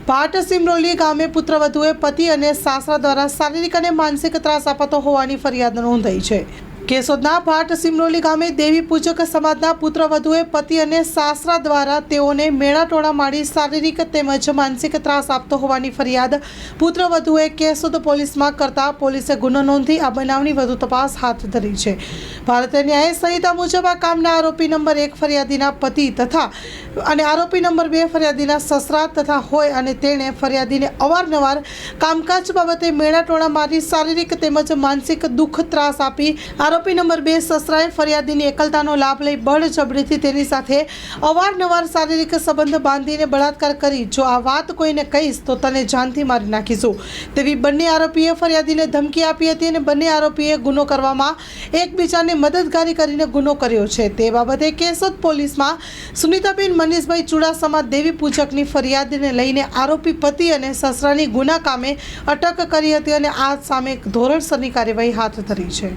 ભાટ સિમરોલી ગામે પુત્રવધુએ પતિ અને સાસરા દ્વારા શારીરિક અને માનસિક ત્રાસ અપાતો હોવાની ફરિયાદ નોંધાઈ છે। કેશોદના ભાટ સિમરોલી ગામે દેવી પૂજક સમાજના પુત્રવધુએ પતિ અને સાસરા દ્વારા તેઓને મેળાટોળા મારી શારીરિક તેમજ માનસિક ત્રાસ આપતો હોવાની ફરિયાદ પુત્રવધુએ કેશોદ પોલીસમાં કરતા પોલીસે ગુનો નોંધી આ બનાવની વધુ તપાસ હાથ ધરી છે। ભારતીય ન્યાય સંહિતા મુજબ આ કામના આરોપી નંબર 1 ફરિયાદીના પતિ તથા અને આરોપી નંબર 2 ફરિયાદીના સસરા તથા હોય અને તેણે ફરિયાદીને અવારનવાર કામકાજ બાબતે મેળાટોળા મારી શારીરિક તેમજ માનસિક દુઃખ ત્રાસ આપી આરોપી નંબર 2 સસરાએ ફરિયાદીની એકલતાનો લાભ લઈ બળજબરીથી તેની સાથે અવારનવાર શારીરિક સંબંધ બાંધીને બળાત્કાર કરી જો આ વાત કોઈને કહીશ તો તને જાનથી મારી નાખીશું તેવી બંને આરોપીએ ફરિયાદીને ધમકી આપી હતી અને બંને આરોપીએ ગુનો કરવામાં એકબીજાને મદદગારી કરીને ગુનો કર્યો છે। તે બાબતે કેશોદ પોલીસમાં સુનિતાબેન મનીષભાઈ ચુડાસમા દેવી પૂજકની ફરિયાદને લઈને આરોપી પતિ અને સસરાની ગુના કામે અટક કરી હતી અને આ સામે ધોરણસરની કાર્યવાહી હાથ ધરી છે।